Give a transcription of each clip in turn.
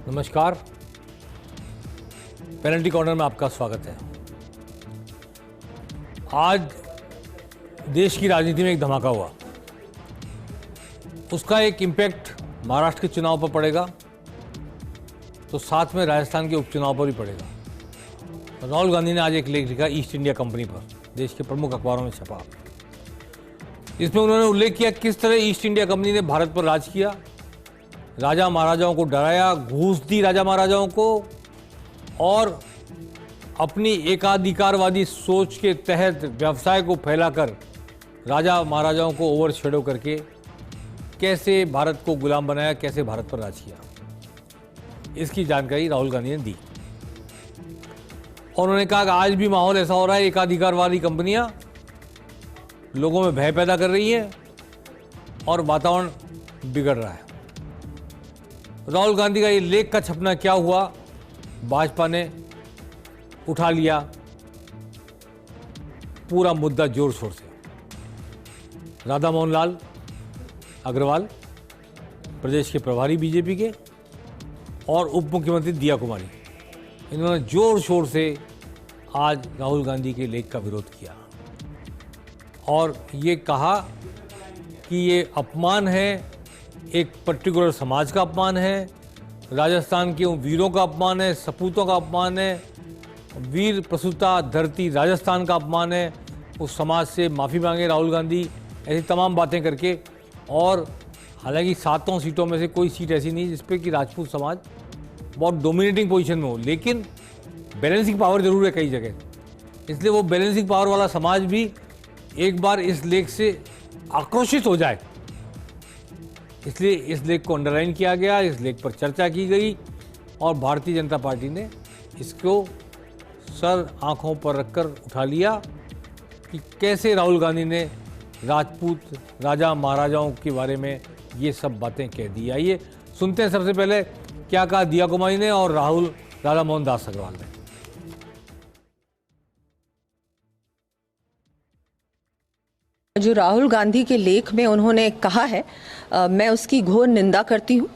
नमस्कार, penalty corner में आपका स्वागत है। आज देश की राजनीति में एक धमाका हुआ। उसका एक इम्पैक्ट महाराष्ट्र के चुनाव पर पड़ेगा, तो साथ में राजस्थान के उपचुनाव पर भी पड़ेगा। राहुल गांधी ने आज एक लेख लिखा ईस्ट इंडिया कंपनी पर, देश के प्रमुख अखबारों में छपा। इसमें उन्होंने उल्लेख किया किस तरह ईस्ट इंडिया कंपनी ने भारत पर राज किया, राजा महाराजाओं को डराया, घूस दी राजा महाराजाओं को, और अपनी एकाधिकारवादी सोच के तहत व्यवसाय को फैलाकर राजा महाराजाओं को ओवरशैडो करके कैसे भारत को गुलाम बनाया, कैसे भारत पर राज किया, इसकी जानकारी राहुल गांधी ने दी। और उन्होंने कहा कि आज भी माहौल ऐसा हो रहा है, एकाधिकारवादी कंपनियां लोगों में भय पैदा कर रही हैं और वातावरण बिगड़ रहा है। राहुल गांधी का ये लेख का छपना क्या हुआ, भाजपा ने उठा लिया पूरा मुद्दा जोर शोर से। राधा मोहन लाल अग्रवाल, प्रदेश के प्रभारी बीजेपी के, और उप मुख्यमंत्री दिया कुमारी, इन्होंने जोर शोर से आज राहुल गांधी के लेख का विरोध किया और ये कहा कि ये अपमान है, एक पर्टिकुलर समाज का अपमान है, राजस्थान के उन वीरों का अपमान है, सपूतों का अपमान है, वीर प्रसूता धरती राजस्थान का अपमान है। उस समाज से माफ़ी मांगे राहुल गांधी, ऐसी तमाम बातें करके। और हालांकि 7 सीटों में से कोई सीट ऐसी नहीं जिस पे कि राजपूत समाज बहुत डोमिनेटिंग पोजीशन में हो, लेकिन बैलेंसिंग पावर जरूर है कई जगह। इसलिए वो बैलेंसिंग पावर वाला समाज भी एक बार इस लेख से आक्रोशित हो जाए, इसलिए इस लेख को अंडरलाइन किया गया, इस लेख पर चर्चा की गई और भारतीय जनता पार्टी ने इसको सर आंखों पर रखकर उठा लिया कि कैसे राहुल गांधी ने राजपूत राजा महाराजाओं के बारे में ये सब बातें कह दी। आइए सुनते हैं सबसे पहले क्या कहा दिया कुमारी ने और राधा मोहन दास अग्रवाल ने। जो राहुल गांधी के लेख में उन्होंने कहा है, मैं उसकी घोर निंदा करती हूँ।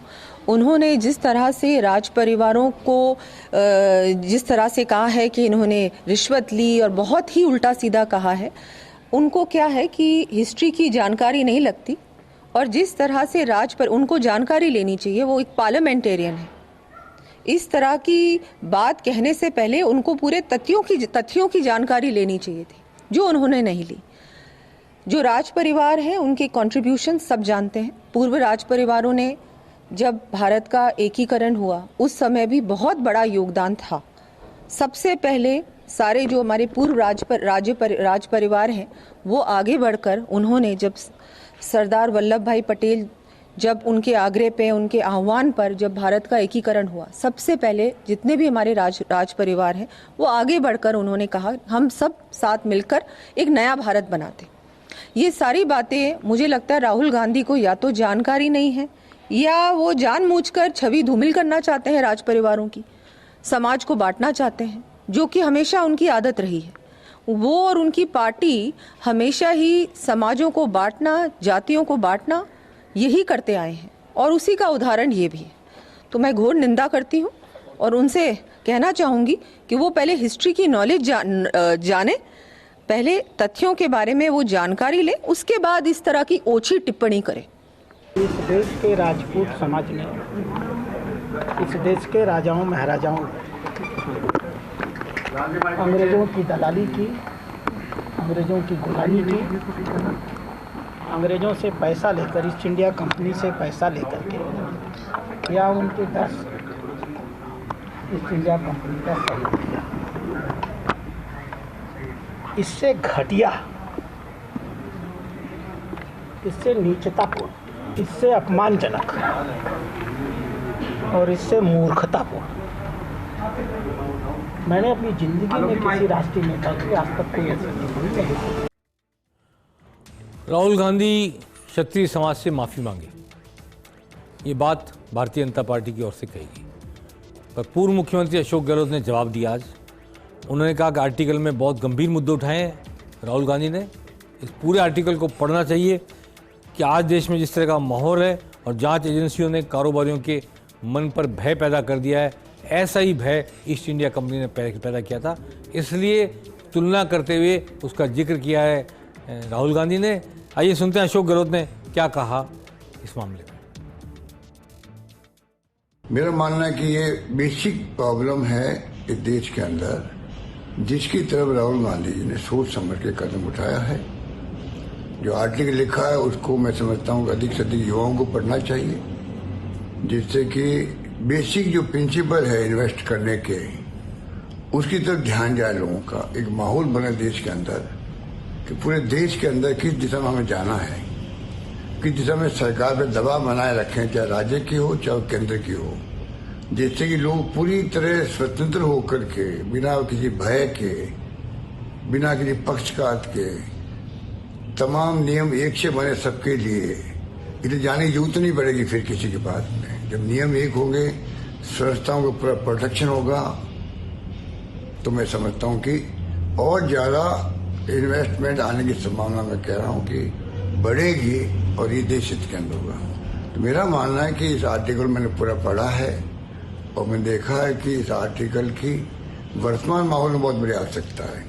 उन्होंने जिस तरह से राज परिवारों को जिस तरह से कहा है कि इन्होंने रिश्वत ली और बहुत ही उल्टा सीधा कहा है, उनको क्या है कि हिस्ट्री की जानकारी नहीं लगती। और जिस तरह से उनको जानकारी लेनी चाहिए, वो एक पार्लियामेंटेरियन है। इस तरह की बात कहने से पहले उनको पूरे तथ्यों की जानकारी लेनी चाहिए थी, जो उन्होंने नहीं ली। जो राज परिवार है उनके कंट्रीब्यूशन सब जानते हैं। पूर्व राज परिवारों ने जब भारत का एकीकरण हुआ उस समय भी बहुत बड़ा योगदान था। सबसे पहले सारे जो हमारे पूर्व राज परिवार हैं वो आगे बढ़कर उन्होंने, जब सरदार वल्लभ भाई पटेल जब उनके आग्रह पे, उनके आह्वान पर जब भारत का एकीकरण हुआ, सबसे पहले जितने भी हमारे राज परिवार हैं वो आगे बढ़कर उन्होंने कहा हम सब साथ मिलकर एक नया भारत बनाते। ये सारी बातें मुझे लगता है राहुल गांधी को या तो जानकारी नहीं है या वो जानबूझकर छवि धूमिल करना चाहते हैं, राज परिवारों की, समाज को बांटना चाहते हैं, जो कि हमेशा उनकी आदत रही है। वो और उनकी पार्टी हमेशा ही समाजों को बांटना, जातियों को बांटना यही करते आए हैं और उसी का उदाहरण ये भी है। तो मैं घोर निंदा करती हूँ और उनसे कहना चाहूँगी कि वो पहले हिस्ट्री की नॉलेज जाने, पहले तथ्यों के बारे में वो जानकारी ले, उसके बाद इस तरह की ओछी टिप्पणी करे। इस देश के राजपूत समाज ने इस देश के राजाओं महाराजाओं अंग्रेजों की दलाली की, अंग्रेजों की गुलामी की, अंग्रेजों से पैसा लेकर, ईस्ट इंडिया कंपनी से पैसा लेकर के या उनके 10 ईस्ट इंडिया कंपनी का सहयोग किया। इससे घटिया, इससे नीचतापूर्ण, इससे अपमानजनक और इससे मूर्खतापूर्ण मैंने अपनी जिंदगी में किसी राष्ट्रीय नेता की आज तक कोई ऐसी नहीं देखी। राहुल गांधी क्षत्रिय समाज से माफ़ी मांगे, ये बात भारतीय जनता पार्टी की ओर से कही गई। पर पूर्व मुख्यमंत्री अशोक गहलोत ने जवाब दिया। आज उन्होंने कहा कि आर्टिकल में बहुत गंभीर मुद्दे उठाए हैं राहुल गांधी ने। इस पूरे आर्टिकल को पढ़ना चाहिए कि आज देश में जिस तरह का माहौल है और जांच एजेंसियों ने कारोबारियों के मन पर भय पैदा कर दिया है। ऐसा ही भय ईस्ट इंडिया कंपनी ने पैदा किया था, इसलिए तुलना करते हुए उसका जिक्र किया है राहुल गांधी ने। आइए सुनते हैं अशोक गहलोत ने क्या कहा इस मामले में। मेरा मानना है कि ये बेसिक प्रॉब्लम है इस देश के अंदर, जिसकी तरफ राहुल गांधी जी ने सोच समझ के कदम उठाया है। जो आर्टिकल लिखा है उसको मैं समझता हूँ कि अधिक से अधिक युवाओं को पढ़ना चाहिए, जिससे कि बेसिक जो प्रिंसिपल है इन्वेस्ट करने के, उसकी तरफ ध्यान जाए लोगों का। एक माहौल बने देश के अंदर कि पूरे देश के अंदर किस दिशा में हमें जाना है, किस दिशा में सरकार पर दबाव बनाए रखें, चाहे राज्य की हो चाहे केंद्र की हो, जिससे कि लोग पूरी तरह स्वतंत्र होकर के, बिना किसी भय के, बिना किसी पक्षपात के, तमाम नियम एक से बने सबके लिए, इधर जाने की जरूरत नहीं पड़ेगी फिर किसी के पास में। जब नियम एक होंगे, स्वच्छताओं का पूरा प्रोटेक्शन होगा, तो मैं समझता हूँ कि और ज्यादा इन्वेस्टमेंट आने की संभावना मैं कह रहा हूँ कि बढ़ेगी और ये देश हित के अंदर होगा। तो मेरा मानना है कि इस आर्टिकल मैंने पूरा पढ़ा है और मैंने देखा है कि इस आर्टिकल की वर्तमान माहौल में बहुत बड़ी आवश्यकता है।